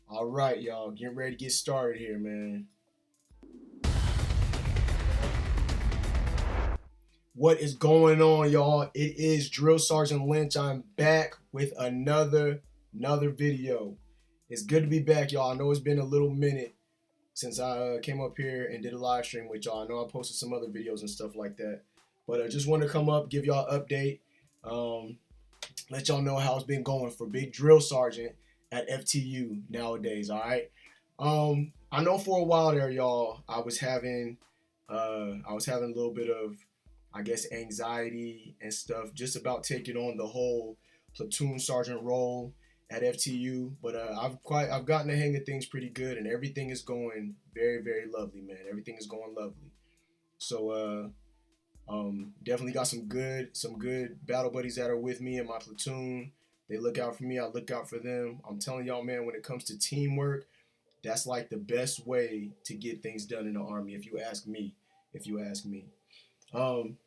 All right, y'all, getting ready to get started here, man. What is going on, y'all? It is Drill Sergeant Lynch. I'm back with another video. It's good to be back, y'all. I know it's been a little minute since I came up here and did a live stream with y'all. I know I posted some other videos and stuff like that, but I just want to come up, give y'all an update, let y'all know how it's been going for Big Drill Sergeant at FTU nowadays. All right. I know for a while there, y'all, I was having a little bit of, I guess, anxiety and stuff just about taking on the whole platoon sergeant role at FTU. But I've gotten the hang of things pretty good, and everything is going very lovely, man. Everything is going lovely. So definitely got some good battle buddies that are with me in my platoon. They look out for me. I look out for them. I'm telling y'all, man, when it comes to teamwork, that's like the best way to get things done in the Army, if you ask me. If you ask me. Um,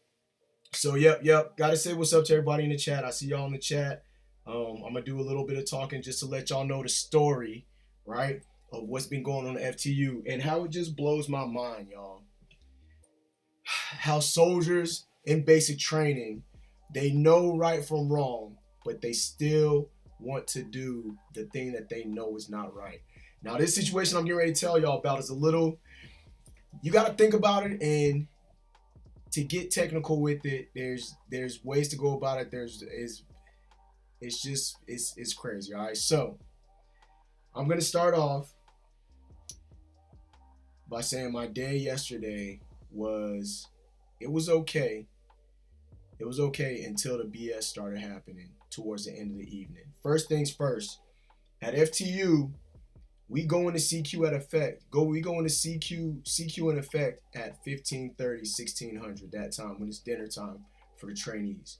so yep. Gotta say what's up to everybody in the chat. I see y'all in the chat. I'm gonna do a little bit of talking just to let y'all know the story, right, of what's been going on at FTU and how it just blows my mind, y'all. How soldiers in basic training, they know right from wrong, but they still want to do the thing that they know is not right. Now, this situation I'm getting ready to tell y'all about is a little, you got to think about it, and to get technical with it, there's ways to go about it. It's crazy. All right, so I'm gonna start off by saying my day yesterday was, it was okay. It was okay until the BS started happening towards the end of the evening. First things first, at FTU, we go into CQ at effect. We go into CQ in effect at 15:30, 1600, that time when it's dinner time for the trainees.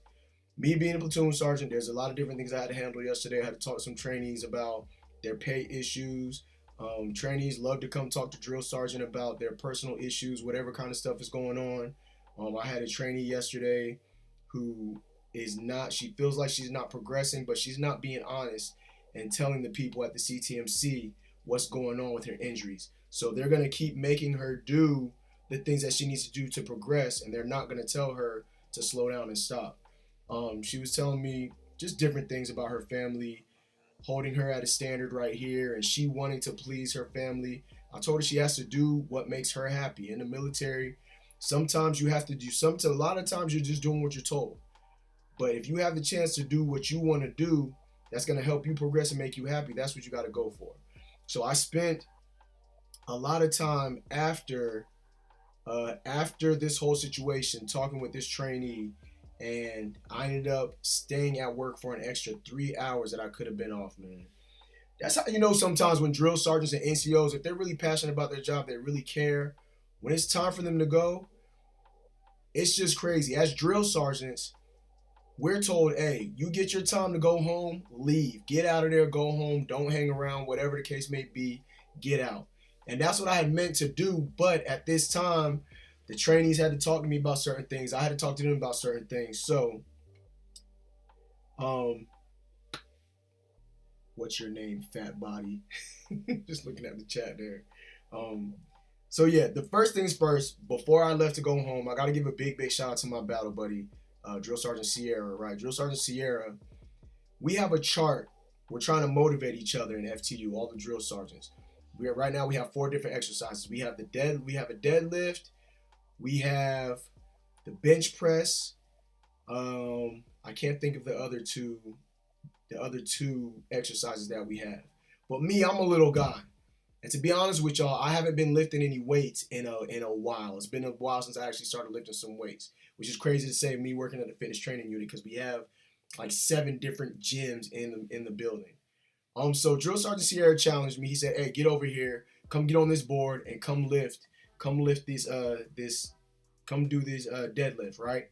Me being a platoon sergeant, there's a lot of different things I had to handle yesterday. I had to talk to some trainees about their pay issues. Trainees love to come talk to drill sergeant about their personal issues, whatever kind of stuff is going on. I had a trainee yesterday who she feels like she's not progressing, but she's not being honest and telling the people at the CTMC what's going on with her injuries. So they're going to keep making her do the things that she needs to do to progress, and they're not going to tell her to slow down and stop. She was telling me just different things about her family, holding her at a standard right here, and she wanting to please her family. I told her she has to do what makes her happy. In the military, sometimes you have to do something. A lot of times you're just doing what you're told. But if you have the chance to do what you want to do, that's going to help you progress and make you happy. That's what you got to go for. So I spent a lot of time after this whole situation talking with this trainee, and I ended up staying at work for an extra 3 hours that I could have been off, man. That's how you know sometimes when drill sergeants and NCOs, if they're really passionate about their job, they really care. When it's time for them to go, it's just crazy. As drill sergeants, we're told, hey, you get your time to go home, leave. Get out of there, go home, don't hang around, whatever the case may be, get out. And that's what I had meant to do, but at this time, the trainees had to talk to me about certain things. I had to talk to them about certain things. So, what's your name, fat body? Just looking at the chat there. So yeah, the first things first, before I left to go home, I got to give a big shout out to my battle buddy, Drill Sergeant Sierra, right? Drill Sergeant Sierra, we have a chart. We're trying to motivate each other in FTU, all the drill sergeants. Right now we have 4 different exercises. We have a deadlift, we have the bench press. I can't think of the other two exercises that we have. But me, I'm a little guy. And to be honest with y'all, I haven't been lifting any weights in a while. It's been a while since I actually started lifting some weights, which is crazy to say, me working at the fitness training unit, because we have like 7 different gyms in the building. So Drill Sergeant Sierra challenged me. He said, "Hey, get over here, come get on this board, and come lift these come do this deadlift." Right?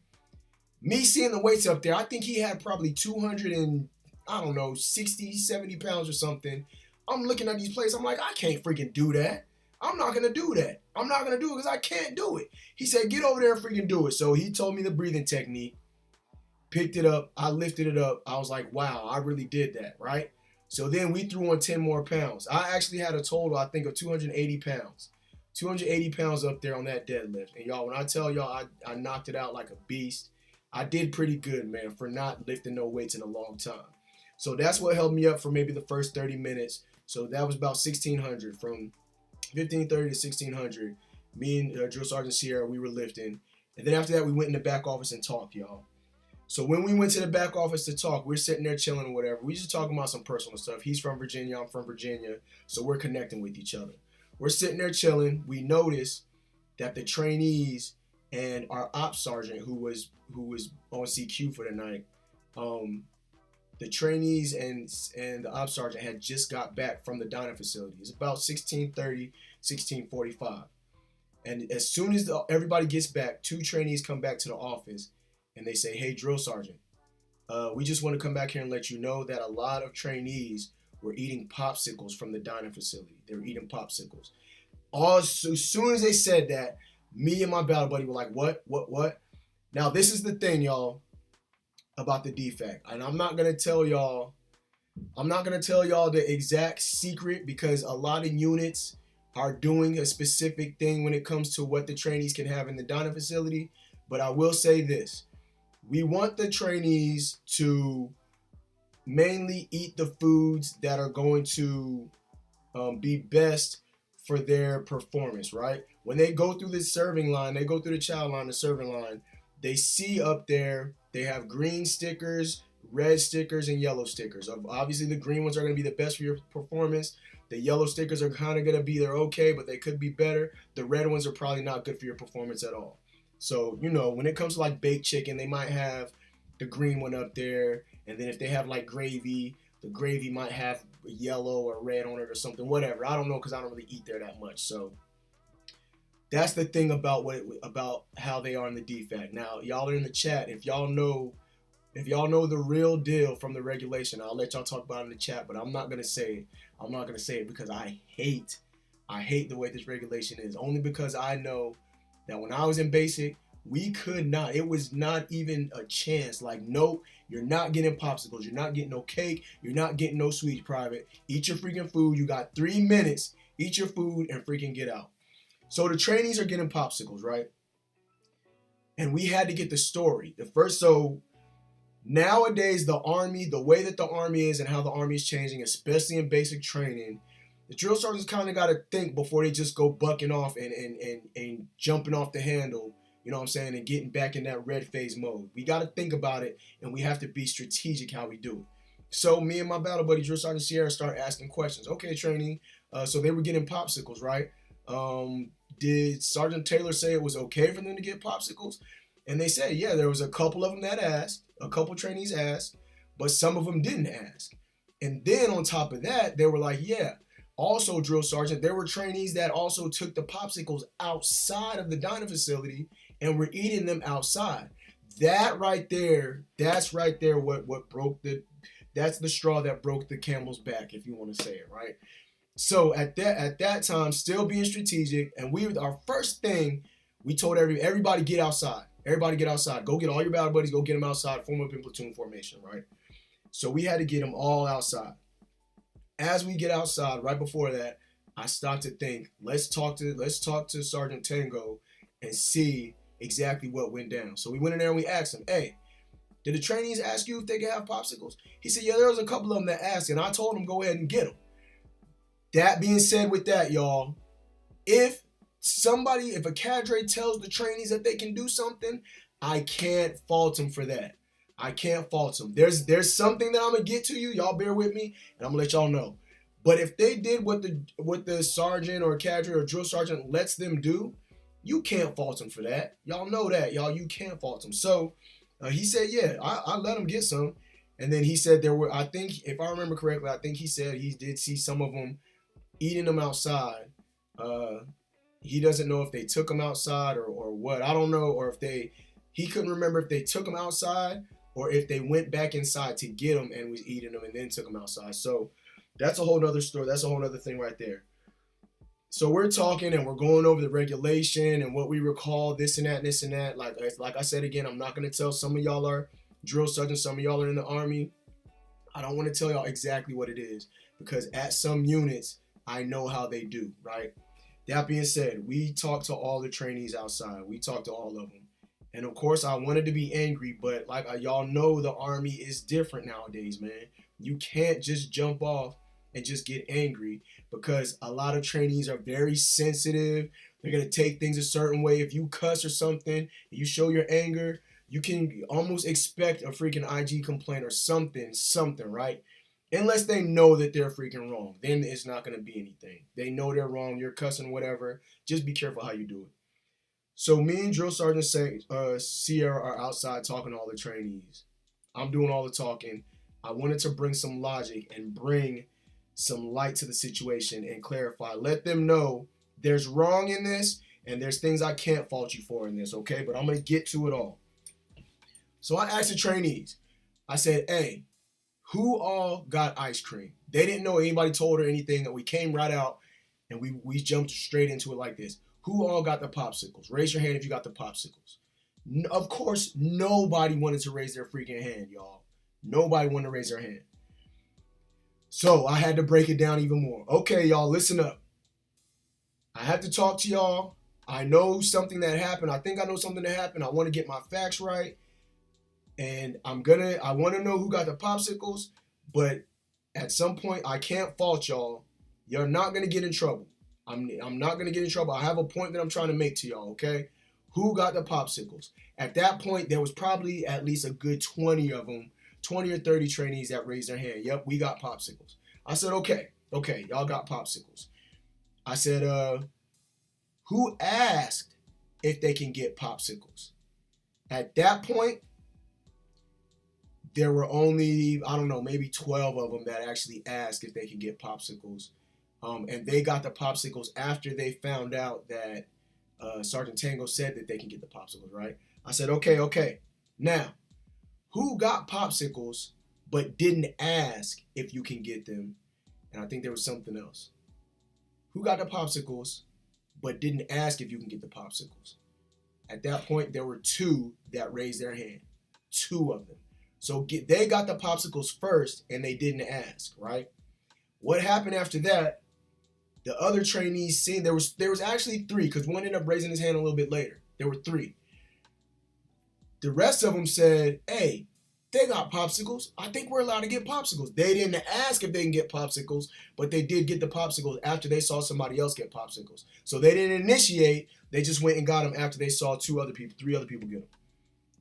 Me seeing the weights up there, I think he had probably 200 and I don't know 60, 70 pounds or something. I'm looking at these plates. I'm like, I can't freaking do that. I'm not going to do that. I'm not going to do it because I can't do it. He said, get over there and freaking do it. So he told me the breathing technique, picked it up. I lifted it up. I was like, wow, I really did that, right? So then we threw on 10 more pounds. I actually had a total, I think, of 280 pounds. 280 pounds up there on that deadlift. And y'all, when I tell y'all I knocked it out like a beast, I did pretty good, man, for not lifting no weights in a long time. So that's what held me up for maybe the first 30 minutes. So that was about 1,600. From 1530 to 1,600. Me and Drill Sergeant Sierra, we were lifting. And then after that, we went in the back office and talked, y'all. So when we went to the back office to talk, we're sitting there chilling or whatever. We just talking about some personal stuff. He's from Virginia, I'm from Virginia. So we're connecting with each other. We're sitting there chilling. We noticed that the trainees and our ops sergeant, who was on CQ for the night, the trainees and the ops sergeant had just got back from the dining facility. It's about 16:30, 16:45. And as soon as everybody gets back, two trainees come back to the office and they say, "Hey, drill sergeant, we just want to come back here and let you know that a lot of trainees were eating popsicles from the dining facility. They were eating popsicles." As soon as they said that, me and my battle buddy were like, what? Now, this is the thing, y'all, about the defect. And I'm not going to tell y'all the exact secret, because a lot of units are doing a specific thing when it comes to what the trainees can have in the dining facility. But I will say this. We want the trainees to mainly eat the foods that are going to be best for their performance, right? When they go through the serving line, they go through the chow line, the serving line, they see up there, they have green stickers, red stickers, and yellow stickers. Obviously, the green ones are going to be the best for your performance. The yellow stickers are kind of going to be there okay, but they could be better. The red ones are probably not good for your performance at all. So, when it comes to like baked chicken, they might have the green one up there. And then if they have like gravy, the gravy might have yellow or red on it or something, whatever. I don't know, because I don't really eat there that much. So that's the thing about how they are in the defect. Now, y'all are in the chat. If y'all know the real deal from the regulation, I'll let y'all talk about it in the chat, but I'm not going to say it. I'm not going to say it because I hate the way this regulation is. Only because I know that when I was in basic, we could not. It was not even a chance. Like, nope, you're not getting popsicles. You're not getting no cake. You're not getting no sweets, private. Eat your freaking food. You got 3 minutes. Eat your food and freaking get out. So the trainees are getting popsicles, right? And we had to get the story. So nowadays, the Army, the way that the Army is and how the Army is changing, especially in basic training, the drill sergeants kind of got to think before they just go bucking off and jumping off the handle, you know what I'm saying, and getting back in that red phase mode. We got to think about it, and we have to be strategic how we do it. So me and my battle buddy, Drill Sergeant Sierra, start asking questions. Okay, trainee, so they were getting popsicles, right? Did Sergeant Taylor say it was okay for them to get popsicles? And they said, yeah, there was a couple of them that asked, a couple trainees asked, but some of them didn't ask. And then on top of that, they were like, yeah, also, Drill Sergeant, there were trainees that also took the popsicles outside of the dining facility and were eating them outside. That's right there what broke that's the straw that broke the camel's back, if you want to say it, right? So at that time, still being strategic, and our first thing, we told everybody get outside. Everybody get outside. Go get all your battle buddies, go get them outside, form up in platoon formation, right? So we had to get them all outside. As we get outside, right before that, I stopped to think, let's talk to Sergeant Tango and see exactly what went down. So we went in there and we asked him, hey, did the trainees ask you if they could have popsicles? He said, yeah, there was a couple of them that asked, and I told them go ahead and get them. That being said with that, y'all, if a cadre tells the trainees that they can do something, I can't fault them for that. I can't fault them. There's something that I'm gonna get to you. Y'all bear with me, and I'm gonna let y'all know. But if they did what the sergeant or cadre or drill sergeant lets them do, you can't fault them for that. Y'all know that, y'all. You can't fault them. So he said, yeah, I let them get some. And then he said there were, I think, if I remember correctly, I think he said he did see some of them eating them outside. He doesn't know if they took them outside or what. I don't know, or if he couldn't remember if they took them outside or if they went back inside to get them and was eating them and then took them outside. So that's a whole nother story. That's a whole nother thing right there. So we're talking and we're going over the regulation and what we recall, this and that and this and that. Like I said again, I'm not going to tell, some of y'all are drill sergeants, some of y'all are in the Army. I don't want to tell y'all exactly what it is because at some units, I know how they do, right? That being said, we talked to all the trainees outside. We talked to all of them. And of course, I wanted to be angry, but like y'all know, the Army is different nowadays, man. You can't just jump off and just get angry because a lot of trainees are very sensitive. They're going to take things a certain way. If you cuss or something, you show your anger, you can almost expect a freaking IG complaint or something, right? Unless they know that they're freaking wrong. Then it's not going to be anything. They know they're wrong. You're cussing, whatever. Just be careful how you do it. So me and Drill Sergeant Sierra are outside talking to all the trainees. I'm doing all the talking. I wanted to bring some logic and bring some light to the situation and clarify. Let them know there's wrong in this and there's things I can't fault you for in this, okay? But I'm going to get to it all. So I asked the trainees. I said, hey, who all got ice cream? They didn't know anybody told her anything, and we came right out and we jumped straight into it like this. Who all got the popsicles? Raise your hand if you got the popsicles. Of course, nobody wanted to raise their freaking hand, y'all. Nobody wanted to raise their hand. So I had to break it down even more. Okay, y'all, listen up. I have to talk to y'all. I know something that happened. I think I know something that happened. I want to get my facts right. And I want to know who got the popsicles. But at some point, I can't fault y'all. You're not going to get in trouble. I'm not going to get in trouble. I have a point that I'm trying to make to y'all, okay? Who got the popsicles? At that point, there was probably at least a good 20 of them, 20 or 30 trainees that raised their hand. Yep, we got popsicles. I said, okay, y'all got popsicles. I said, who asked if they can get popsicles? At that point, there were only, I don't know, maybe 12 of them that actually asked if they can get popsicles. And they got the popsicles after they found out that Sergeant Tango said that they can get the popsicles, right? I said, okay. Now, who got popsicles but didn't ask if you can get them? And I think there was something else. Who got the popsicles but didn't ask if you can get the popsicles? At that point, there were 2 that raised their hand. 2 of them. So they got the popsicles first and they didn't ask, right? What happened after that? The other trainees seen there was actually 3 because one ended up raising his hand a little bit later. There were 3. The rest of them said, hey, they got popsicles. I think we're allowed to get popsicles. They didn't ask if they can get popsicles, but they did get the popsicles after they saw somebody else get popsicles. So they didn't initiate. They just went and got them after they saw 3 other people get them.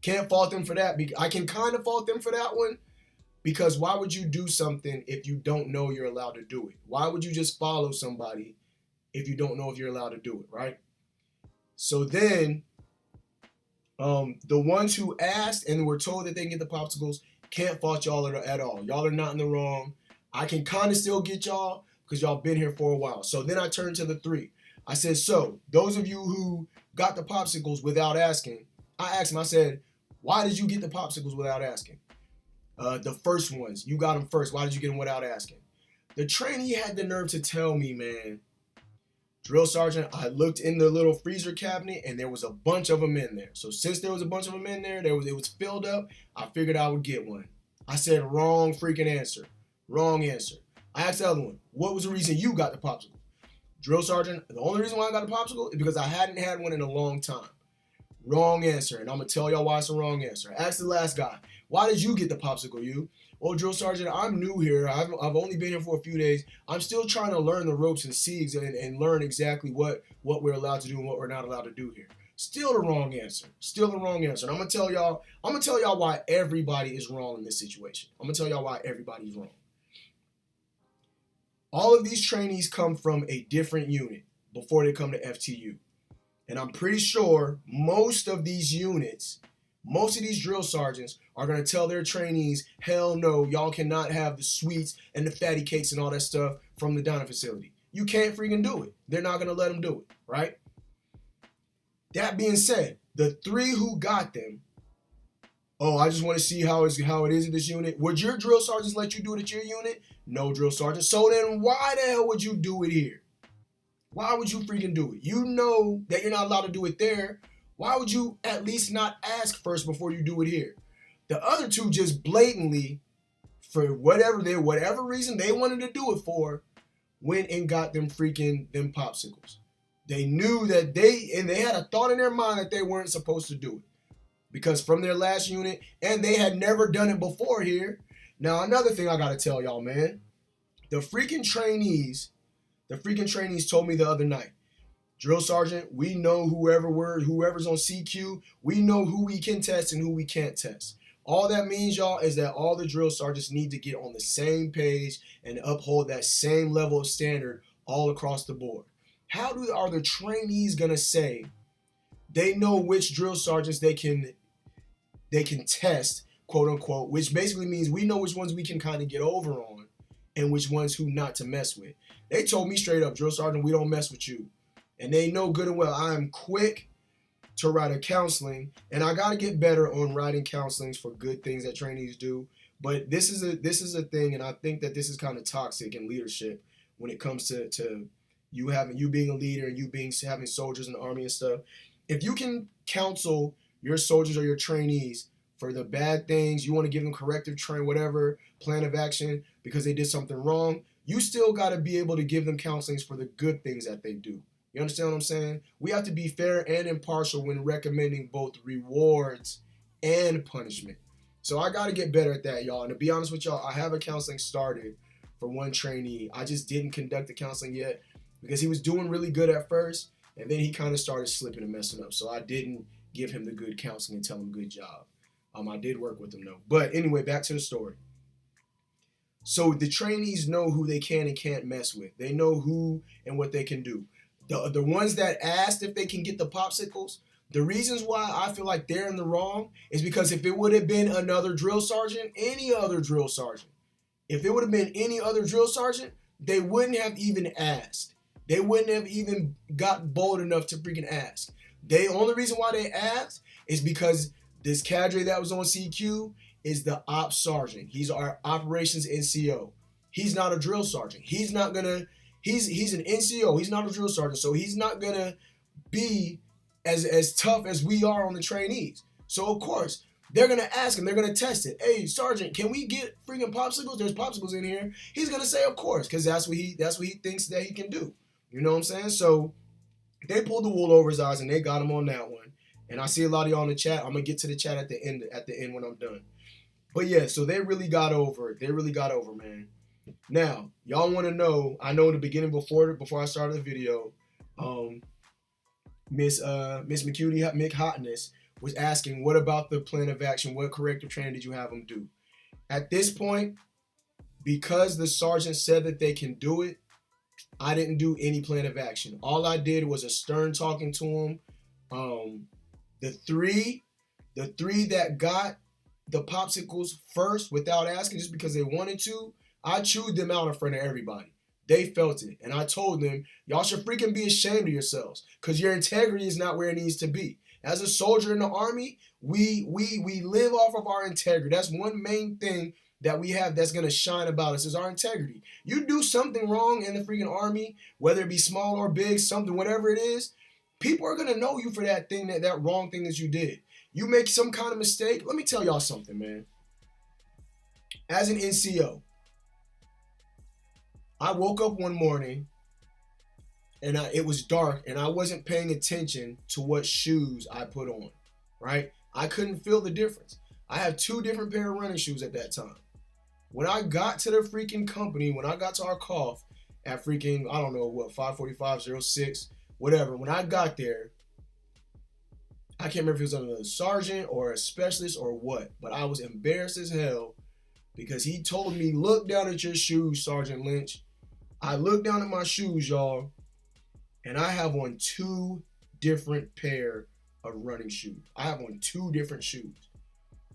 Can't fault them for that. I can kind of fault them for that one. Because why would you do something if you don't know you're allowed to do it? Why would you just follow somebody if you don't know if you're allowed to do it, right? So then, the ones who asked and were told that they can get the popsicles can't fault y'all at all. Y'all are not in the wrong. I can kind of still get y'all because y'all been here for a while. So then I turned to the 3. I said, so those of you who got the popsicles without asking, I asked them, I said, why did you get the popsicles without asking? The first ones, you got them first. Why did you get them without asking? The trainee had the nerve to tell me, man, Drill Sergeant, I looked in the little freezer cabinet and there was a bunch of them in there. So since there was a bunch of them in there, it was filled up, I figured I would get one. I said, wrong freaking answer. Wrong answer. I asked the other one, what was the reason you got the popsicle? Drill Sergeant, the only reason why I got the popsicle is because I hadn't had one in a long time. Wrong answer, and I'm going to tell y'all why it's a wrong answer. I asked the last guy, why did you get the popsicle, you? Well, Drill Sergeant, I'm new here. I've only been here for a few days. I'm still trying to learn the ropes and see and learn exactly what we're allowed to do and what we're not allowed to do here. Still the wrong answer. Still the wrong answer. And I'm gonna tell y'all why everybody is wrong in this situation. I'm gonna tell y'all why everybody's wrong. All of these trainees come from a different unit before they come to FTU. And I'm pretty sure most of these units, most of these drill sergeants are going to tell their trainees, hell no, y'all cannot have the sweets and the fatty cakes and all that stuff from the dining facility. You can't freaking do it. They're not going to let them do it, right? That being said, the 3 who got them, oh, I just want to see how it is at this unit. Would your drill sergeants let you do it at your unit? No, drill sergeant. So then why the hell would you do it here? Why would you freaking do it? You know that you're not allowed to do it there. Why would you at least not ask first before you do it here? The other 2 just blatantly for whatever reason they wanted to do it for, went and got them popsicles. They knew that they had a thought in their mind that they weren't supposed to do it because from their last unit, and they had never done it before here. Now, another thing I gotta tell y'all, man, the freaking trainees told me the other night, drill sergeant, we know whoever's on CQ, we know who we can test and who we can't test. All that means, y'all, is that all the drill sergeants need to get on the same page and uphold that same level of standard all across the board. How are the trainees gonna say they know which drill sergeants they can test, quote unquote, which basically means we know which ones we can kind of get over on and which ones who not to mess with. They told me straight up, drill sergeant, we don't mess with you. And they know good and well I am quick to write a counseling, and I got to get better on writing counselings for good things that trainees do. But this is a thing, and I think that this is kind of toxic in leadership when it comes to you being a leader and you having soldiers in the army and stuff. If you can counsel your soldiers or your trainees for the bad things, you want to give them corrective train, whatever plan of action because they did something wrong, you still got to be able to give them counselings for the good things that they do. You understand what I'm saying? We have to be fair and impartial when recommending both rewards and punishment. So I got to get better at that, y'all. And to be honest with y'all, I have a counseling started for one trainee. I just didn't conduct the counseling yet because he was doing really good at first, and then he kind of started slipping and messing up. So I didn't give him the good counseling and tell him good job. I did work with him though. But anyway, back to the story. So the trainees know who they can and can't mess with. They know who and what they can do. The ones that asked if they can get the popsicles, the reasons why I feel like they're in the wrong is because if it would have been another drill sergeant, any other drill sergeant, if it would have been any other drill sergeant, they wouldn't have even asked. They wouldn't have even got bold enough to freaking ask. The only reason why they asked is because this cadre that was on CQ is the ops sergeant. He's our operations NCO. He's not a drill sergeant. He's not gonna. He's an NCO. He's not a drill sergeant, so he's not gonna be as tough as we are on the trainees. So of course they're gonna ask him. They're gonna test it. Hey, sergeant, can we get freaking popsicles? There's popsicles in here. He's gonna say, of course, because that's what he thinks that he can do. You know what I'm saying? So they pulled the wool over his eyes and they got him on that one. And I see a lot of y'all in the chat. I'm gonna get to the chat at the end when I'm done. But yeah, so they really got over it. They really got over, man. Now, y'all want to know, I know in the beginning before I started the video, Miss McCutie, Mick Hotness, was asking, what about the plan of action? What corrective training did you have them do? At this point, because the sergeant said that they can do it, I didn't do any plan of action. All I did was a stern talking to them. The three that got the popsicles first without asking just because they wanted to, I chewed them out in front of everybody. They felt it. And I told them, y'all should freaking be ashamed of yourselves because your integrity is not where it needs to be. As a soldier in the Army, we live off of our integrity. That's one main thing that we have that's going to shine about us is our integrity. You do something wrong in the freaking Army, whether it be small or big, something, whatever it is, people are going to know you for that thing, that wrong thing that you did. You make some kind of mistake. Let me tell y'all something, man. As an NCO, I woke up one morning and it was dark and I wasn't paying attention to what shoes I put on, right? I couldn't feel the difference. I have 2 different pair of running shoes at that time. When I got to the freaking company, when I got to our cough at freaking, I don't know what, 5:45, 06, whatever, when I got there, I can't remember if it was under a sergeant or a specialist or what, but I was embarrassed as hell because he told me, look down at your shoes, Sergeant Lynch. I looked down at my shoes, y'all, and I have on 2 different pair of running shoes. I have on 2 different shoes.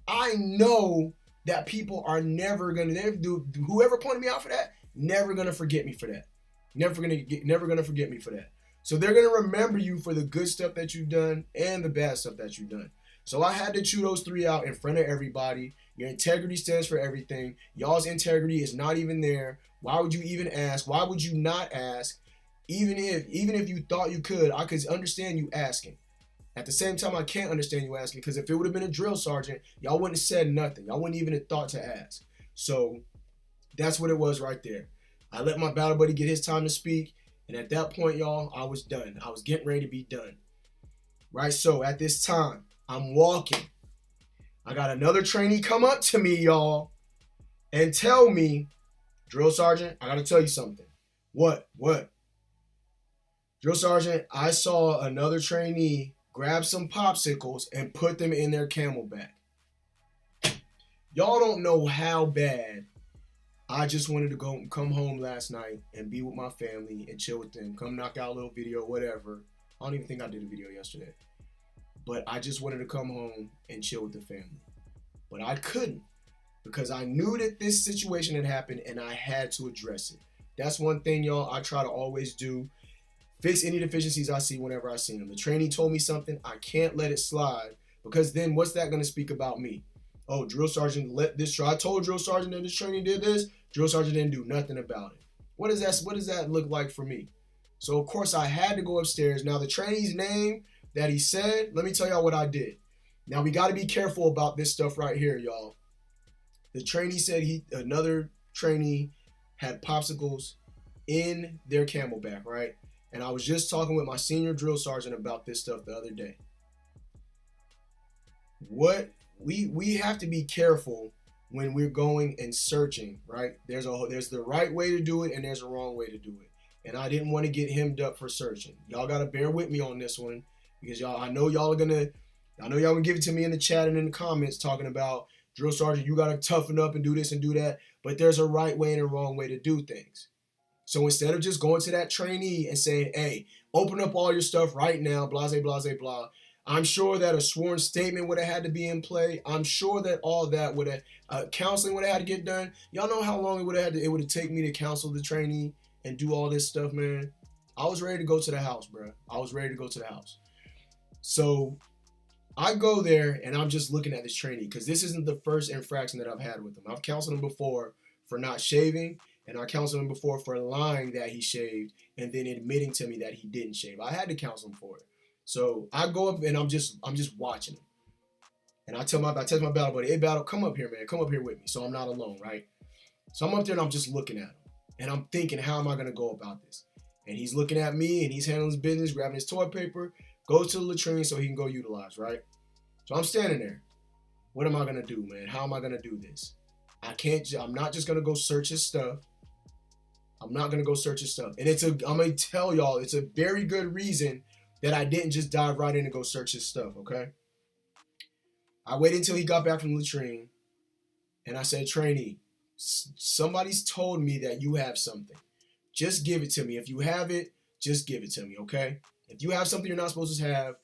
I know that people are never gonna do. Whoever pointed me out for that, never gonna forget me for that. Never gonna forget me for that. So they're gonna remember you for the good stuff that you've done and the bad stuff that you've done. So I had to chew those 3 out in front of everybody. Your integrity stands for everything. Y'all's integrity is not even there. Why would you even ask? Why would you not ask? Even if you thought you could, I could understand you asking. At the same time, I can't understand you asking because if it would have been a drill sergeant, y'all wouldn't have said nothing. Y'all wouldn't even have thought to ask. So that's what it was right there. I let my battle buddy get his time to speak. And at that point, y'all, I was done. I was getting ready to be done. Right? So at this time, I'm walking. I got another trainee come up to me, y'all, and tell me, Drill Sergeant, I got to tell you something. What? Drill Sergeant, I saw another trainee grab some popsicles and put them in their camelback. Y'all don't know how bad I just wanted to come home last night and be with my family and chill with them. Come knock out a little video, whatever. I don't even think I did a video yesterday. But I just wanted to come home and chill with the family. But I couldn't because I knew that this situation had happened and I had to address it. That's one thing, y'all, I try to always do. Fix any deficiencies I see whenever I see them. The trainee told me something, I can't let it slide because then what's that going to speak about me? Oh, Drill Sergeant let this try. I told Drill Sergeant that this trainee did this. Drill Sergeant didn't do nothing about it. What does that look like for me? So, of course, I had to go upstairs. Now, the trainee's name that he said, let me tell y'all what I did. Now, we got to be careful about this stuff right here, y'all. The trainee said another trainee had popsicles in their camelback, right? And I was just talking with my senior drill sergeant about this stuff the other day. What we have to be careful when we're going and searching, right? There's the right way to do it and there's a wrong way to do it. And I didn't want to get hemmed up for searching. Y'all gotta bear with me on this one because I know y'all gonna give it to me in the chat and in the comments talking about Drill Sergeant, you gotta toughen up and do this and do that. But there's a right way and a wrong way to do things. So instead of just going to that trainee and saying, hey, open up all your stuff right now, blah, blah, blah, blah. I'm sure that a sworn statement would have had to be in play. I'm sure that all that would have, counseling would have had to get done. Y'all know how long it would have taken me to counsel the trainee and do all this stuff, man. I was ready to go to the house, bro. I was ready to go to the house. So I go there and I'm just looking at this trainee because this isn't the first infraction that I've had with him. I've counseled him before for not shaving. And I counseled him before for lying that he shaved and then admitting to me that he didn't shave. I had to counsel him for it. So I go up and I'm just watching him. And I text my battle buddy, hey, battle, come up here, man. Come up here with me so I'm not alone, right? So I'm up there and I'm just looking at him. And I'm thinking, how am I going to go about this? And he's looking at me and he's handling his business, grabbing his toilet paper, goes to the latrine so he can go utilize, right? So I'm standing there. What am I going to do, man? How am I going to do this? I'm not just going to go search his stuff. I'm not going to go search his stuff. And I'm going to tell y'all, it's a very good reason that I didn't just dive right in and go search his stuff, okay? I waited until he got back from the latrine, and I said, trainee, somebody's told me that you have something. Just give it to me. If you have it, just give it to me, okay? If you have something you're not supposed to have,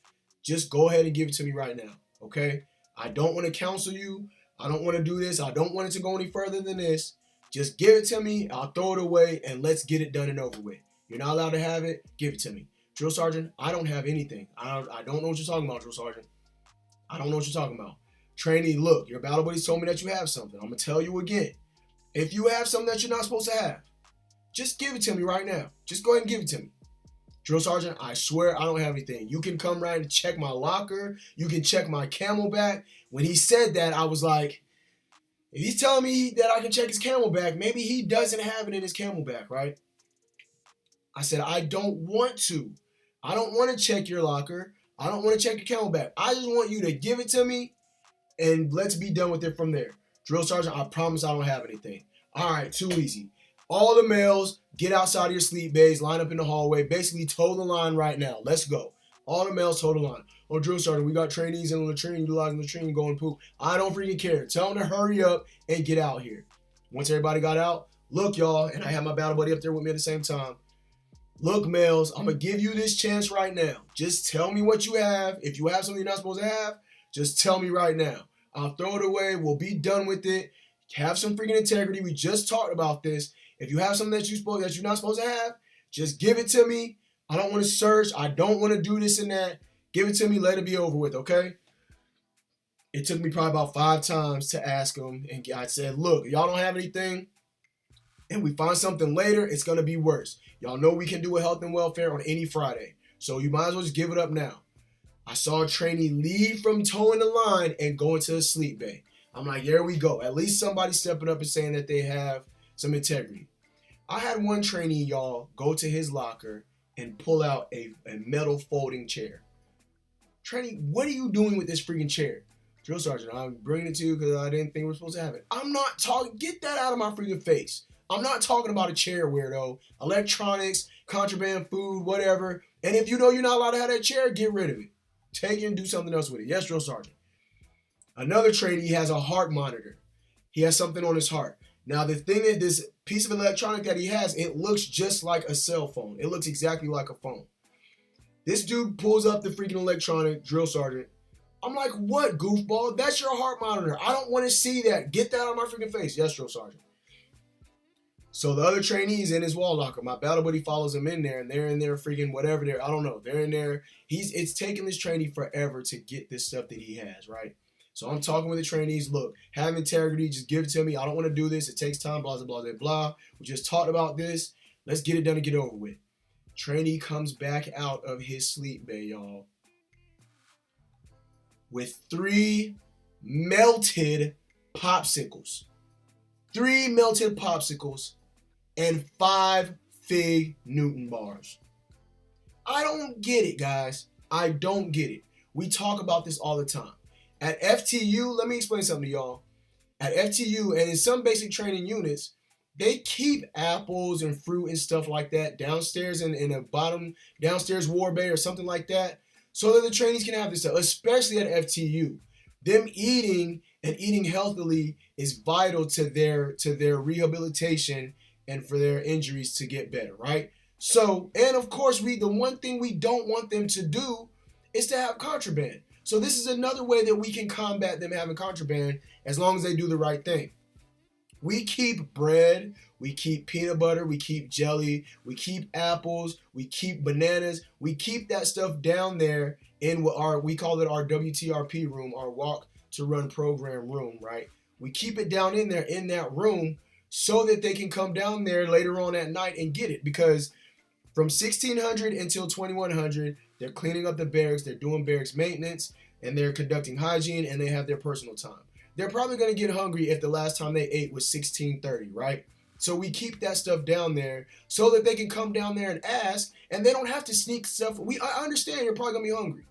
just go ahead and give it to me right now, okay? I don't want to counsel you. I don't want to do this. I don't want it to go any further than this. Just give it to me, I'll throw it away, and let's get it done and over with. You're not allowed to have it, give it to me. Drill Sergeant, I don't have anything. I don't know what you're talking about, Drill Sergeant. I don't know what you're talking about. Trainee, look, your battle buddies told me that you have something. I'm going to tell you again. If you have something that you're not supposed to have, just give it to me right now. Just go ahead and give it to me. Drill Sergeant, I swear I don't have anything. You can come right and check my locker. You can check my camelback. When he said that, I was like, if he's telling me that I can check his camelback, maybe he doesn't have it in his camelback, right? I said, I don't want to. I don't want to check your locker. I don't want to check your camelback. I just want you to give it to me, and let's be done with it from there. Drill Sergeant, I promise I don't have anything. All right, too easy. All the males, get outside of your sleep bays, line up in the hallway, basically toe the line right now. Let's go. All the males toe the line. Oh, Drill Sergeant, we got trainees in the latrine, utilizing the latrine, going poop. I don't freaking care. Tell them to hurry up and get out here. Once everybody got out, look, y'all, and I have my battle buddy up there with me at the same time. Look, males, I'm going to give you this chance right now. Just tell me what you have. If you have something you're not supposed to have, just tell me right now. I'll throw it away. We'll be done with it. Have some freaking integrity. We just talked about this. If you have something that you're not supposed to have, just give it to me. I don't want to search. I don't want to do this and that. Give it to me. Let it be over with, okay? It took me probably about 5 times to ask him. And I said, look, y'all don't have anything, and we find something later, it's going to be worse. Y'all know we can do a health and welfare on any Friday. So you might as well just give it up now. I saw a trainee leave from towing the line and go into a sleep bay. I'm like, there we go. At least somebody stepping up and saying that they have some integrity. I had one trainee, y'all, go to his locker and pull out a metal folding chair. Trainee, what are you doing with this freaking chair? Drill sergeant, I'm bringing it to you because I didn't think we were supposed to have it. I'm not talking, get that out of my freaking face. I'm not talking about a chair, weirdo. Electronics, contraband, food, whatever. And if you know you're not allowed to have that chair, get rid of it. Take it and do something else with it. Yes, drill sergeant. Another trainee has a heart monitor. He has something on his heart. Now, the thing is, this piece of electronic that he has, it looks just like a cell phone. It looks exactly like a phone. This dude pulls up the freaking electronic, drill sergeant. I'm like, what, goofball? That's your heart monitor. I don't want to see that. Get that out of my freaking face. Yes, drill sergeant. So the other trainee's in his wall locker. My battle buddy follows him in there, and they're in there freaking whatever they're. I don't know. They're in there. It's taking this trainee forever to get this stuff that he has, right? So I'm talking with the trainees. Look, have integrity. Just give it to me. I don't want to do this. It takes time. Blah, blah, blah, blah, blah. We just talked about this. Let's get it done and get over with. Trainee comes back out of his sleep bay, y'all, with 3 melted popsicles. 3 melted popsicles and 5 Fig Newton bars. I don't get it, guys. I don't get it. We talk about this all the time. At FTU, let me explain something to y'all. At FTU and in some basic training units, they keep apples and fruit and stuff like that downstairs in a bottom downstairs war bay or something like that, so that the trainees can have this stuff, especially at FTU. Them eating and eating healthily is vital to their rehabilitation and for their injuries to get better, right? So, and of course, the one thing we don't want them to do is to have contraband. So this is another way that we can combat them having contraband as long as they do the right thing. We keep bread, we keep peanut butter, we keep jelly, we keep apples, we keep bananas, we keep that stuff down there in we call it our WTRP room, our walk to run program room, right? We keep it down in there in that room so that they can come down there later on at night and get it, because from 1600 until 2100, they're cleaning up the barracks, they're doing barracks maintenance, and they're conducting hygiene, and they have their personal time. They're probably going to get hungry if the last time they ate was 1630, right? So we keep that stuff down there so that they can come down there and ask, and they don't have to sneak stuff. I understand you're probably going to be hungry.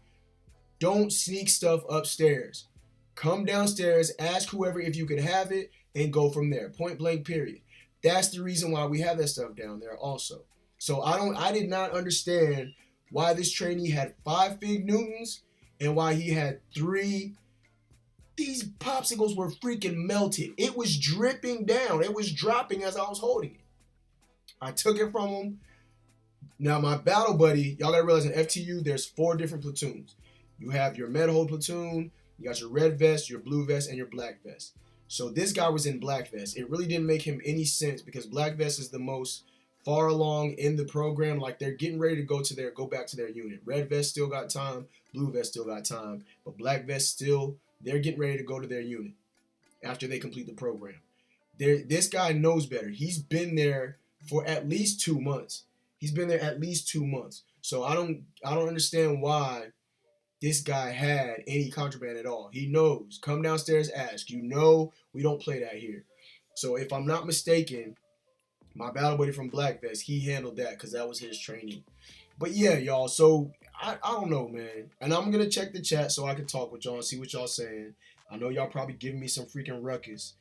Don't sneak stuff upstairs. Come downstairs, ask whoever if you could have it, and go from there. Point blank, period. That's the reason why we have that stuff down there also. So I did not understand why this trainee had 5 Fig Newtons and why he had 3. These popsicles were freaking melted. It was dripping down. It was dropping as I was holding it. I took it from him. Now, my battle buddy, y'all gotta realize in FTU, there's 4 different platoons. You have your med hold platoon, you got your red vest, your blue vest, and your black vest. So this guy was in black vest. It really didn't make him any sense because black vest is the most far along in the program. Like, they're getting ready to go back to their unit. Red vest still got time, blue vest still got time, but black vest still, they're getting ready to go to their unit after they complete the program. This guy knows better. He's been there for at least 2 months. He's been there at least 2 months. So I don't understand why this guy had any contraband at all. He knows. Come downstairs, ask. You know we don't play that here. So if I'm not mistaken, my battle buddy from Black Vest, he handled that because that was his training. But yeah, y'all, so I don't know, man. And I'm going to check the chat so I can talk with y'all and see what y'all saying. I know y'all probably giving me some freaking ruckus.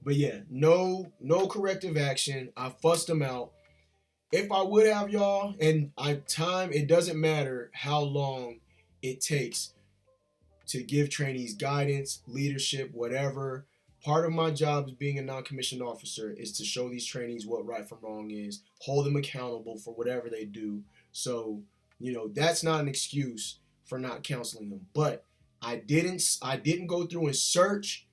But yeah, no corrective action. I fussed them out. If I would have, y'all, and it doesn't matter how long it takes to give trainees guidance, leadership, whatever. Part of my job as being a non-commissioned officer is to show these trainees what right from wrong is, hold them accountable for whatever they do. So, that's not an excuse for not counseling them. But I didn't go through and search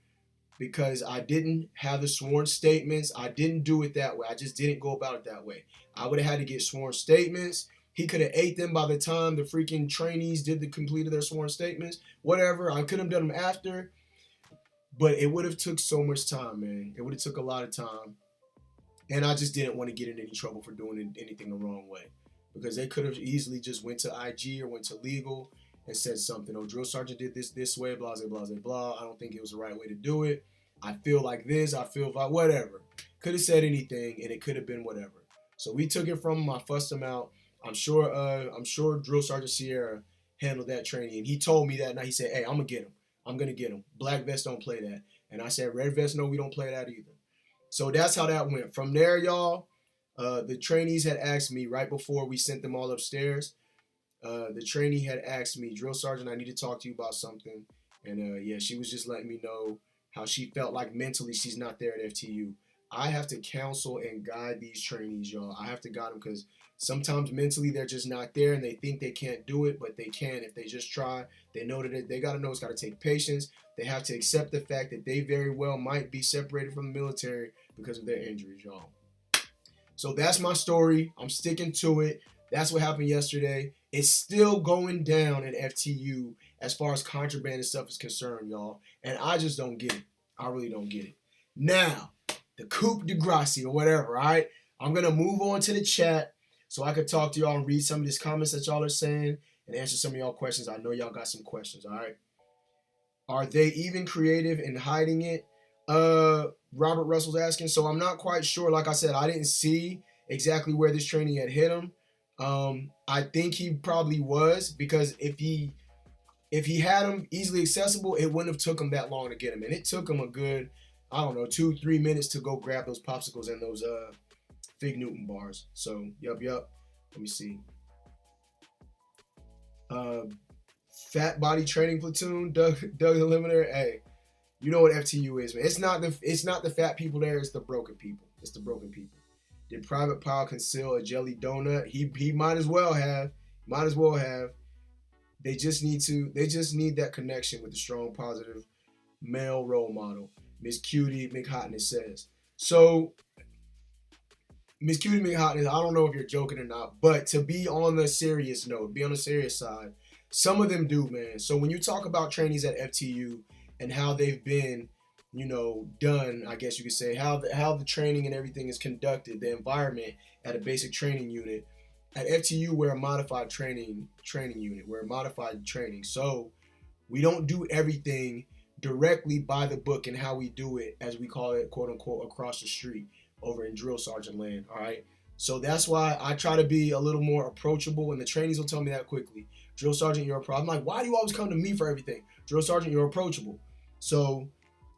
because I didn't have the sworn statements. I didn't do it that way. I just didn't go about it that way. I would have had to get sworn statements. He could have ate them by the time the freaking trainees completed their sworn statements. Whatever. I could have done them after. But it would have took so much time, man. It would have took a lot of time. And I just didn't want to get in any trouble for doing anything the wrong way. Because they could have easily just went to IG or went to legal and said something. Oh, drill sergeant did this way, blah, blah, blah, blah. I don't think it was the right way to do it. I feel like this. I feel like whatever. Could have said anything, and it could have been whatever. So we took it from him. I fussed him out. I'm sure Drill Sergeant Sierra handled that training, and he told me that night. He said, "Hey, I'm gonna get him. Black vest don't play that." And I said, "Red vest, no, we don't play that either." So that's how that went. From there, y'all, the trainees had asked me right before we sent them all upstairs. The trainee had asked me, "Drill Sergeant, I need to talk to you about something." And yeah, she was just letting me know how she felt like mentally she's not there at FTU. I have to counsel and guide these trainees, y'all. I have to guide them because sometimes mentally they're just not there and they think they can't do it, but they can if they just try. They know that they got to know it's got to take patience. They have to accept the fact that they very well might be separated from the military because of their injuries, y'all. So that's my story. I'm sticking to it. That's what happened yesterday. It's still going down in FTU as far as contraband and stuff is concerned, y'all. And I just don't get it. I really don't get it. Now, the coup de grace or whatever, all right? I'm going to move on to the chat so I could talk to y'all and read some of these comments that y'all are saying and answer some of y'all questions. I know y'all got some questions, all right? Are they even creative in hiding it? Robert Russell's asking. So I'm not quite sure. Like I said, I didn't see exactly where this training had hit him. I think he probably was, because if he had him easily accessible, it wouldn't have took him that long to get him. And it took him a good, I don't know, 2-3 minutes to go grab those popsicles and those Fig Newton bars. So, yup. Let me see. Fat Body Training Platoon, Doug Eliminator. Hey, you know what FTU is, man. It's not the fat people there, it's the broken people. It's the broken people. Did Private Powell conceal a jelly donut? He might as well have. They just need that connection with the strong, positive male role model. Miss Cutie McHotness says. So, Miss Cutie McHotness, I don't know if you're joking or not, but to be on the serious note, be on the serious side, some of them do, man. So when you talk about trainees at FTU and how they've been, done, I guess you could say, how the training and everything is conducted, the environment at a basic training unit. At FTU, we're a modified training unit. We're a modified training. So we don't do everything directly by the book and how we do it, as we call it, quote unquote, across the street over in drill sergeant land. All right. So that's why I try to be a little more approachable, and the trainees will tell me that quickly. Drill sergeant, you're a pro. I'm like, why do you always come to me for everything? Drill sergeant, you're approachable. So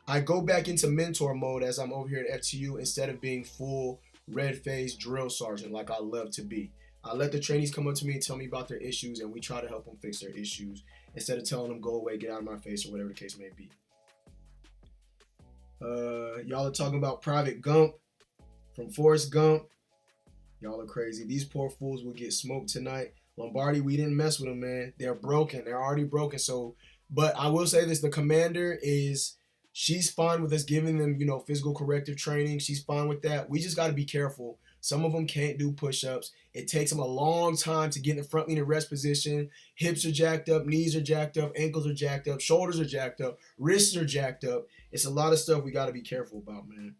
I go back into mentor mode as I'm over here at FTU instead of being full red-faced drill sergeant like I love to be. I let the trainees come up to me and tell me about their issues, and we try to help them fix their issues instead of telling them go away, get out of my face, or whatever the case may be. Y'all are talking about Private Gump from Forrest Gump. Y'all are crazy. These poor fools will get smoked tonight. Lombardi, we didn't mess with them, man. They're broken. They're already broken. So, but I will say this: the commander she's fine with us giving them, physical corrective training. She's fine with that. We just got to be careful. Some of them can't do push-ups. It takes them a long time to get in the front lean and rest position. Hips are jacked up, knees are jacked up, ankles are jacked up, shoulders are jacked up, wrists are jacked up. It's a lot of stuff we got to be careful about, man.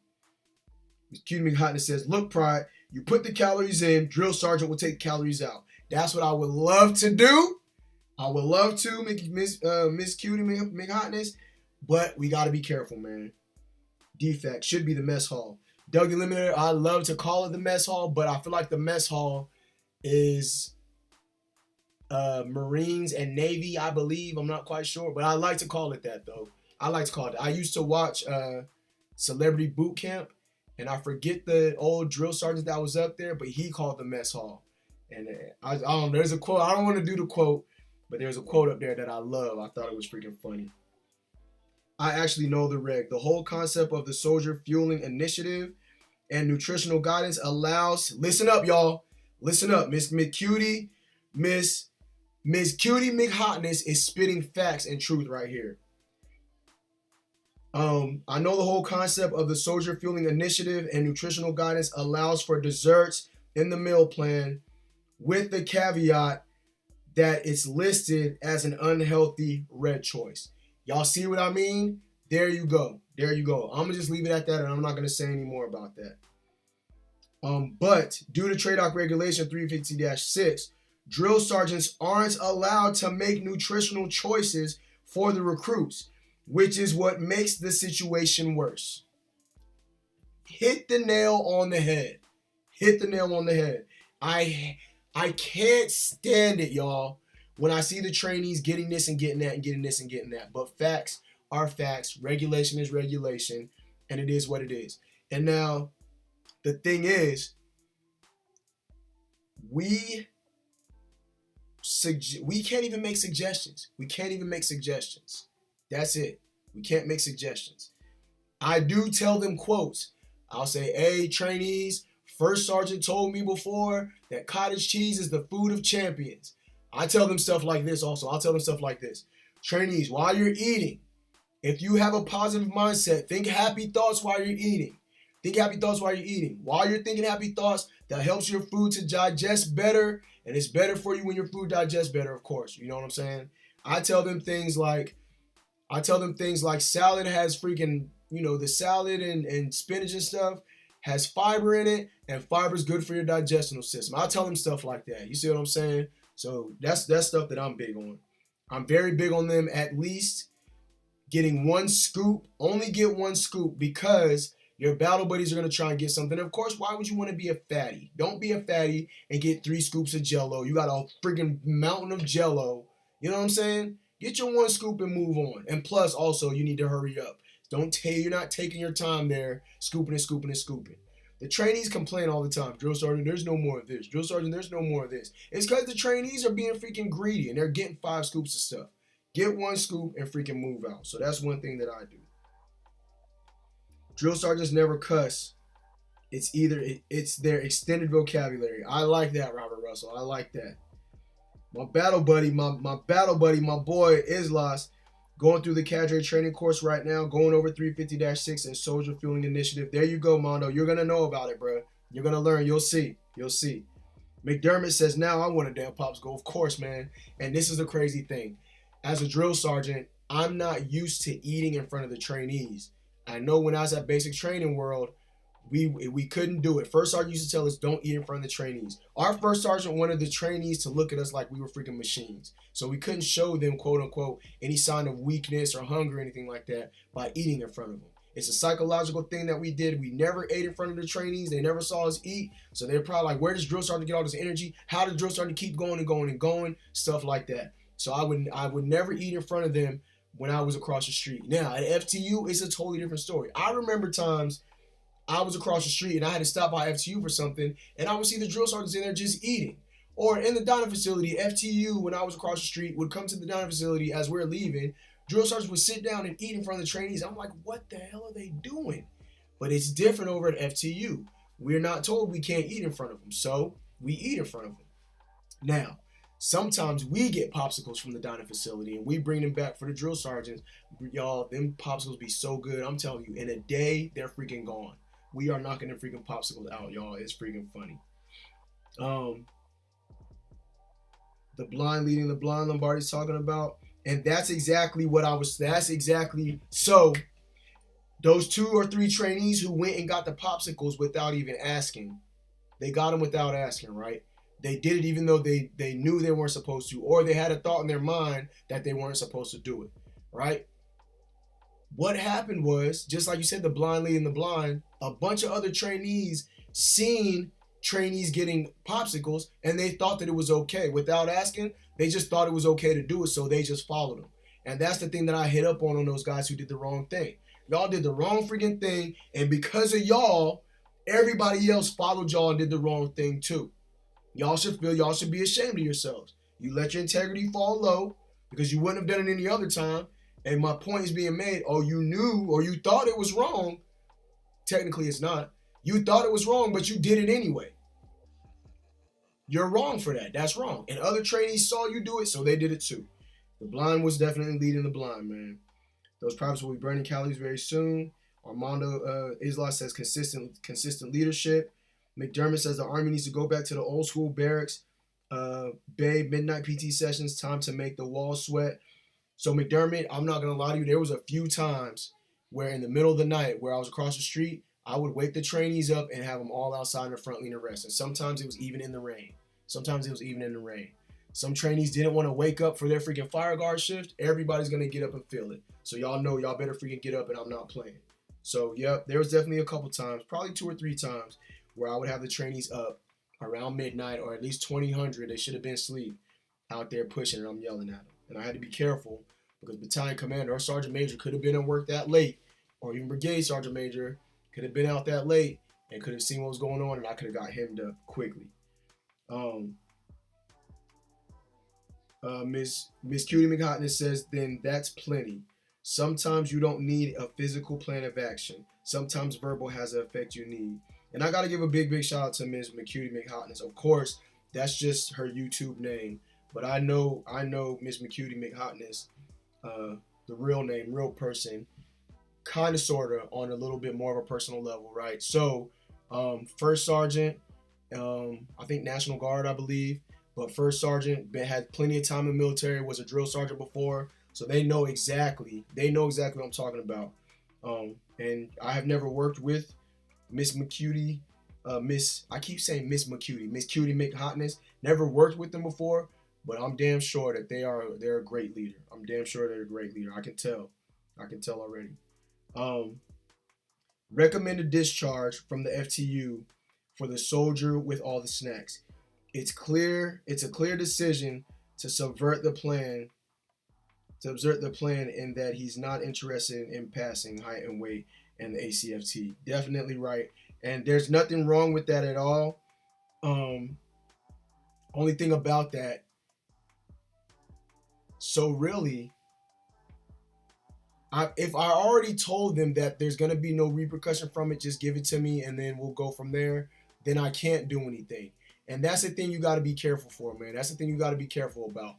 Cutie McHotness says, look, Pride, you put the calories in, drill sergeant will take calories out. That's what I would love to do. I would love to, Miss Cutie McHotness, but we got to be careful, man. Defect should be the mess hall. Doug the Eliminator, I love to call it the mess hall, but I feel like the mess hall is Marines and Navy, I believe. I'm not quite sure, but I like to call it that, though. I like to call it that. I used to watch Celebrity Boot Camp, and I forget the old drill sergeant that was up there, but he called the mess hall. And I don't know, there's a quote. I don't want to do the quote, but there's a quote up there that I love. I thought it was freaking funny. I actually know the reg. The whole concept of the Soldier Fueling Initiative and nutritional guidance allows, listen up, y'all. Listen up. Miss Cutie McHotness is spitting facts and truth right here. I know the whole concept of the Soldier Fueling Initiative and nutritional guidance allows for desserts in the meal plan, with the caveat that it's listed as an unhealthy red choice. Y'all see what I mean? There you go. There you go. I'm going to just leave it at that, and I'm not going to say any more about that. But due to TRADOC Regulation 350-6, Drill sergeants aren't allowed to make nutritional choices for the recruits, which is what makes the situation worse. Hit the nail on the head. Hit the nail on the head. I can't stand it, y'all, when I see the trainees getting this and getting that and getting this and getting that. But facts are facts. Regulation is regulation, and it is what it is. And now, the thing is, we can't even make suggestions. We can't even make suggestions. That's it. We can't make suggestions. I do tell them quotes. I'll say, hey, trainees, first sergeant told me before that cottage cheese is the food of champions. I tell them stuff like this also. I'll tell them stuff like this. Trainees, while you're eating, if you have a positive mindset, think happy thoughts while you're eating. Think happy thoughts while you're eating. While you're thinking happy thoughts, that helps your food to digest better, and it's better for you when your food digests better, of course. You know what I'm saying? I tell them things like salad has freaking, the salad and spinach and stuff has fiber in it, and fiber is good for your digestional system. I tell them stuff like that. You see what I'm saying? So that's stuff that I'm big on. I'm very big on them at least getting one scoop. Only get one scoop because your battle buddies are going to try and get something. Of course, why would you want to be a fatty? Don't be a fatty and get 3 scoops of Jell-O. You got a freaking mountain of Jell-O. You know what I'm saying? Get your one scoop and move on. And plus, also, you need to hurry up. You're not taking your time there, scooping and scooping and scooping. The trainees complain all the time. Drill sergeant, there's no more of this. Drill sergeant, there's no more of this. It's because the trainees are being freaking greedy and they're getting 5 scoops of stuff. Get one scoop and freaking move out. So that's one thing that I do. Drill sergeants never cuss. It's their extended vocabulary. I like that, Robert Russell. I like that. My battle buddy, my boy Islas, going through the cadre training course right now, going over 350-6 and soldier fueling initiative. There you go, Mondo. You're gonna know about it, bro. You're gonna learn. You'll see. McDermott says, now I want a damn popsicle. Of course, man. And this is the crazy thing. As a drill sergeant, I'm not used to eating in front of the trainees. I know when I was at basic training world, we couldn't do it. First sergeant used to tell us, don't eat in front of the trainees. Our first sergeant wanted the trainees to look at us like we were freaking machines. So we couldn't show them, quote unquote, any sign of weakness or hunger or anything like that by eating in front of them. It's a psychological thing that we did. We never ate in front of the trainees. They never saw us eat. So they're probably like, where does drill sergeant get all this energy? How does drill sergeant keep going and going and going? Stuff like that. So I would never eat in front of them when I was across the street. Now, at FTU, it's a totally different story. I remember times I was across the street and I had to stop by FTU for something, and I would see the drill sergeants in there just eating. Or in the dining facility, FTU, when I was across the street, would come to the dining facility as we're leaving. Drill sergeants would sit down and eat in front of the trainees. I'm like, what the hell are they doing? But it's different over at FTU. We're not told we can't eat in front of them, so we eat in front of them. Now, sometimes we get popsicles from the dining facility and we bring them back for the drill sergeants. Y'all, them popsicles be so good. I'm telling you, in a day, they're freaking gone. We are knocking them freaking popsicles out, y'all. It's freaking funny. The blind leading the blind, Lombardi's talking about. And that's exactly so those 2 or 3 trainees who went and got the popsicles without even asking, they got them without asking, right? They did it even though they knew they weren't supposed to, or they had a thought in their mind that they weren't supposed to do it, right? What happened was, just like you said, the blind leading the blind, a bunch of other trainees seen trainees getting popsicles and they thought that it was okay. Without asking, they just thought it was okay to do it, so they just followed them. And that's the thing that I hit up on those guys who did the wrong thing. Y'all did the wrong freaking thing, and because of y'all, everybody else followed y'all and did the wrong thing too. Y'all should be ashamed of yourselves. You let your integrity fall low because you wouldn't have done it any other time. And my point is being made, you knew or you thought it was wrong. Technically, it's not. You thought it was wrong, but you did it anyway. You're wrong for that. That's wrong. And other trainees saw you do it, so they did it too. The blind was definitely leading the blind, man. Those privates will be burning calories very soon. Armando Isla says consistent leadership. McDermott says the Army needs to go back to the old school barracks. Babe, midnight PT sessions, time to make the walls sweat. So McDermott, I'm not going to lie to you, there was a few times where in the middle of the night where I was across the street, I would wake the trainees up and have them all outside in the front leaning rest. And sometimes it was even in the rain. Sometimes it was even in the rain. Some trainees didn't want to wake up for their freaking fire guard shift. Everybody's going to get up and feel it. So y'all know y'all better freaking get up and I'm not playing. So, yep, there was definitely a couple times, probably 2 or 3 times, where I would have the trainees up around midnight or at least 2000. They should have been asleep out there pushing and I'm yelling at them. And I had to be careful because battalion commander or sergeant major could have been at work that late, or even brigade sergeant major could have been out that late and could have seen what was going on, and I could have got hemmed up quickly. Miss Cutie McHotness says, then that's plenty. Sometimes you don't need a physical plan of action. Sometimes verbal has the effect you need. And I got to give a big shout out to Miss McCutie McHotness. Of course, that's just her YouTube name. But I know Miss McCutie McHotness, the real name, real person, kind of, sort of, on a little bit more of a personal level, right? So, first sergeant, I think National Guard, I believe. But first sergeant had plenty of time in the military, was a drill sergeant before, so they know exactly what I'm talking about. And I have never worked with Miss McCutie, I keep saying Miss McCutie, Miss Cutie McHotness. Never worked with them before, but I'm damn sure that they're a great leader. I'm damn sure they're a great leader. I can tell already. Recommended discharge from the FTU for the soldier with all the snacks. It's a clear decision to subvert the plan in that he's not interested in passing height and weight and the ACFT. Definitely right. And there's nothing wrong with that at all. Only thing about that, so really, if I already told them that there's going to be no repercussion from it, just give it to me and then we'll go from there, then I can't do anything. And that's the thing you got to be careful for, man. That's the thing you got to be careful about.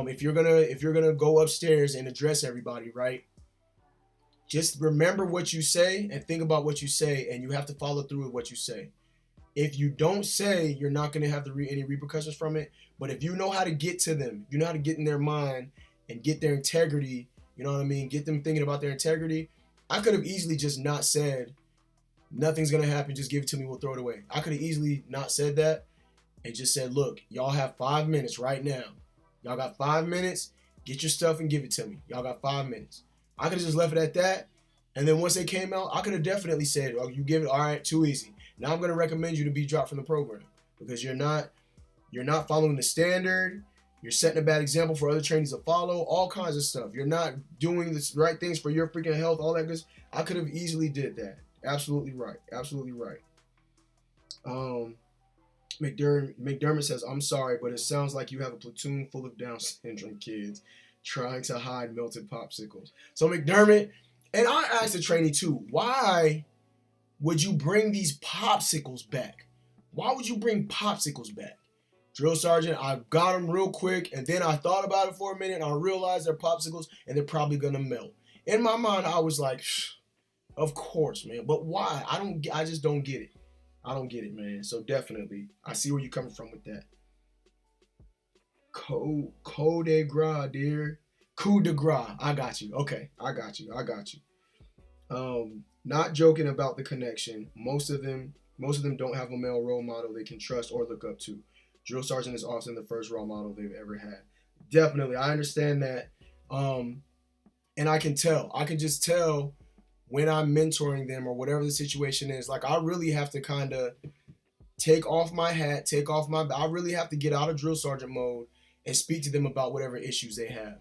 If you're gonna go upstairs and address everybody, right? Just remember what you say and think about what you say, and you have to follow through with what you say. If you don't say, you're not gonna have any repercussions from it. But if you know how to get to them, you know how to get in their mind and get their integrity. You know what I mean? Get them thinking about their integrity. I could have easily just not said, nothing's gonna happen, just give it to me, we'll throw it away. I could have easily not said that and just said, look, y'all have 5 minutes right now. Y'all got 5 minutes, get your stuff and give it to me. Y'all got 5 minutes. I could have just left it at that. And then once they came out, I could have definitely said, oh, you give it, all right, too easy. Now I'm gonna recommend you to be dropped from the program because you're not following the standard. You're setting a bad example for other trainees to follow, all kinds of stuff. You're not doing the right things for your freaking health, all that good stuff. I could have easily did that. Absolutely right. Absolutely right. McDermott says, I'm sorry, but it sounds like you have a platoon full of Down syndrome kids trying to hide melted popsicles. So McDermott, and I asked the trainee too, why would you bring these popsicles back? Why would you bring popsicles back? Drill sergeant, I got them real quick, and then I thought about it for a minute, and I realized they're popsicles, and they're probably gonna melt. In my mind, I was like, of course, man. But why? I just don't get it. I don't get it, man. So definitely, I see where you're coming from with that. Coup de grace, dear. Coup de grace. I got you. Okay, I got you. Not joking about the connection. Most of them don't have a male role model they can trust or look up to. Drill sergeant is often the first role model they've ever had. Definitely, I understand that. And I can tell. I can just tell when I'm mentoring them or whatever the situation is. Like, I really have to kind of take off my hat, I really have to get out of drill sergeant mode and speak to them about whatever issues they have.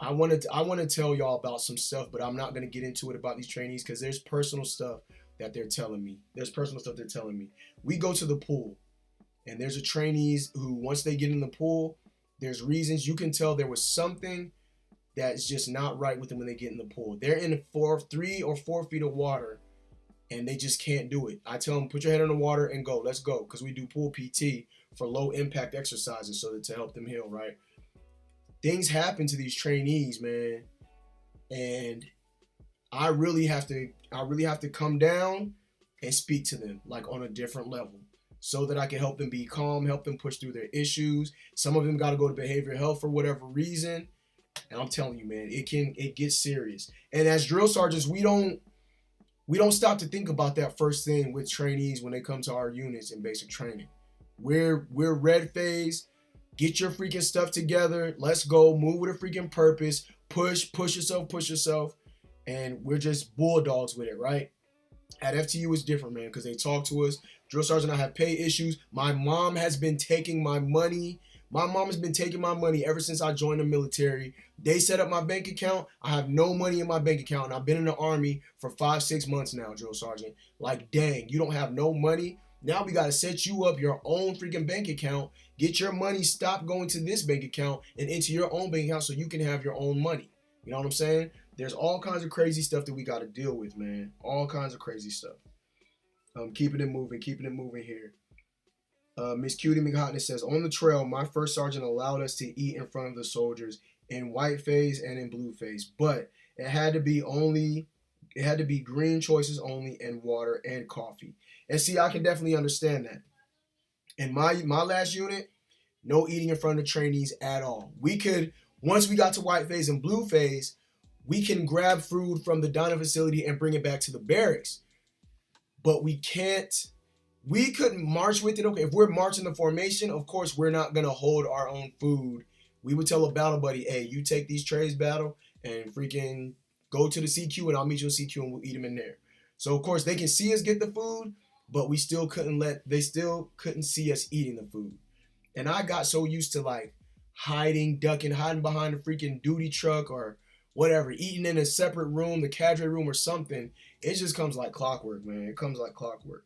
I want to tell y'all about some stuff, but I'm not going to get into it about these trainees because there's personal stuff that they're telling me. We go to the pool, and there's a trainees who, once they get in the pool, there's reasons. You can tell there was something that's just not right with them when they get in the pool. They're in 3 or 4 feet of water, and they just can't do it. I tell them, put your head in the water and go. Let's go, because we do pool PT for low-impact exercises so that to help them heal, right? Things happen to these trainees, man, and I really have to come down and speak to them like on a different level so that I can help them be calm, help them push through their issues. Some of them got to go to behavioral health for whatever reason. And I'm telling you, man, it gets serious. And as drill sergeants, we don't We don't stop to think about that first thing with trainees when they come to our units in basic training. We're red phase. Get your freaking stuff together. Let's go. Move with a freaking purpose. Push yourself. And we're just bulldogs with it, right? At FTU it's different, man, because they talk to us. Drill sergeant, I have pay issues. My mom has been taking my money. My mom has been taking my money ever since I joined the military. They set up my bank account. I have no money in my bank account, and I've been in the Army for 5-6 months now, drill sergeant. Like, dang, you don't have no money? Now we got to set you up your own freaking bank account. Get your money, stop going to this bank account and into your own bank account so you can have your own money. You know what I'm saying? There's all kinds of crazy stuff that we got to deal with, man. All kinds of crazy stuff. Keeping it moving here. Miss Cutie McHotness says, on the trail, my first sergeant allowed us to eat in front of the soldiers in white phase and in blue phase, but it had to be green choices only, and water and coffee. And see, I can definitely understand that. In my last unit, no eating in front of the trainees at all. We could, once we got to white phase and blue phase, we can grab food from the dining facility and bring it back to the barracks. But we couldn't march with it. Okay, if we're marching the formation, of course, we're not going to hold our own food. We would tell a battle buddy, hey, you take these trays, battle, and freaking go to the CQ, and I'll meet you in CQ, and we'll eat them in there. So, of course, they can see us get the food, but they still couldn't see us eating the food. And I got so used to, like, hiding behind the freaking duty truck or whatever, eating in a separate room, the cadre room or something. It just comes like clockwork, man. It comes like clockwork.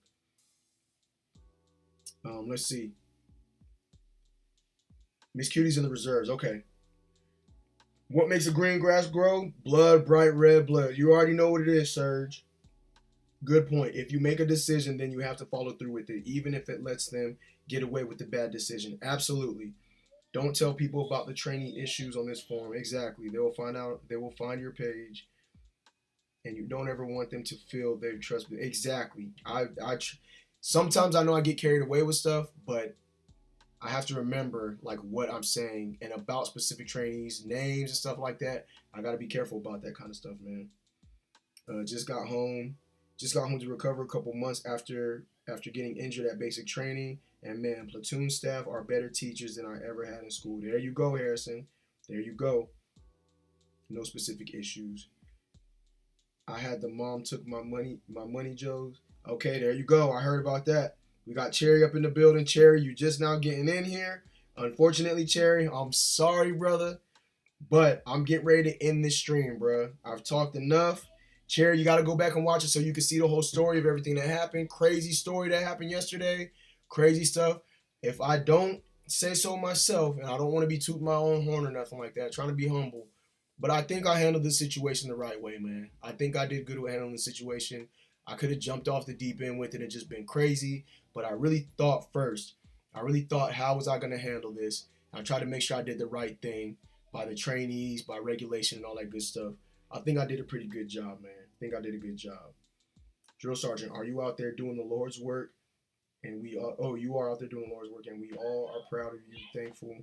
Let's see. Miss Cutie's in the reserves. Okay. What makes a green grass grow? Blood, bright red blood. You already know what it is, Serge. Good point. If you make a decision, then you have to follow through with it, even if it lets them get away with the bad decision. Absolutely. Don't tell people about the trainee issues on this forum. Exactly. They will find your page, and you don't ever want them to feel they trust you. Exactly. Sometimes I know I get carried away with stuff, but I have to remember like what I'm saying and about specific trainees, names and stuff like that. I got to be careful about that kind of stuff, man. Just got home to recover a couple months after getting injured at basic training. And man, platoon staff are better teachers than I ever had in school. There you go, Harrison. There you go. No specific issues. I had the mom took my money, Joe's. Okay, there you go. I heard about that. We got Cherry up in the building. Cherry, you just now getting in here. Unfortunately, Cherry, I'm sorry, brother, but I'm getting ready to end this stream, bro. I've talked enough. Cherry, you got to go back and watch it so you can see the whole story of everything that happened. Crazy story that happened yesterday. Crazy stuff. If I don't say so myself, and I don't want to be tooting my own horn or nothing like that, trying to be humble, but I think I handled the situation the right way, man. I think I did good with handling the situation. I could have jumped off the deep end with it and just been crazy, but I really thought first. I really thought, how was I going to handle this? I tried to make sure I did the right thing by the trainees, by regulation, and all that good stuff. I think I did a pretty good job, man. I think I did a good job. Drill Sergeant, are you out there doing the Lord's work? And you are out there doing the Lord's work, and we all are proud of you, thankful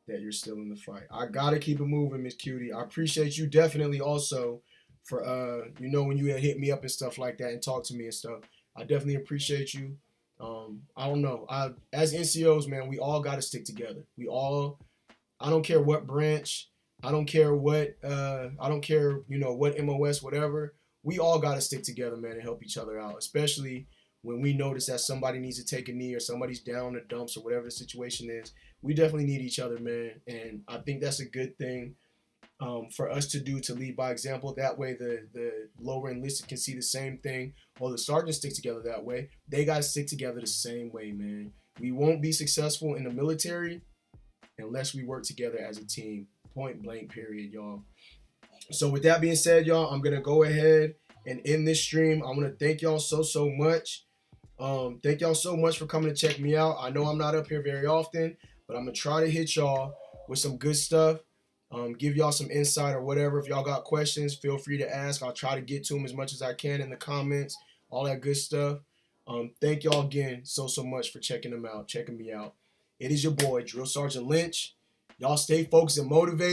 that you're still in the fight. I got to keep it moving, Miss Cutie. I appreciate you definitely also for, when you hit me up and stuff like that and talk to me and stuff. I definitely appreciate you. I don't know. As NCOs, man, we all got to stick together. I don't care what branch, I don't care what MOS, whatever. We all got to stick together, man, and help each other out, especially when we notice that somebody needs to take a knee or somebody's down in the dumps or whatever the situation is. We definitely need each other, man. And I think that's a good thing for us to do, to lead by example. That way the lower enlisted can see the same thing. Or the sergeants stick together that way. They got to stick together the same way, man. We won't be successful in the military unless we work together as a team. Point blank, period, y'all. So with that being said, y'all, I'm going to go ahead and end this stream. I want to thank y'all so much. Thank y'all so much for coming to check me out. I know I'm not up here very often, but I'm going to try to hit y'all with some good stuff. Give y'all some insight or whatever. If y'all got questions, feel free to ask. I'll try to get to them as much as I can in the comments, all that good stuff. Thank y'all again so much for checking me out. It is your boy, Drill Sergeant Lynch. Y'all stay focused and motivated.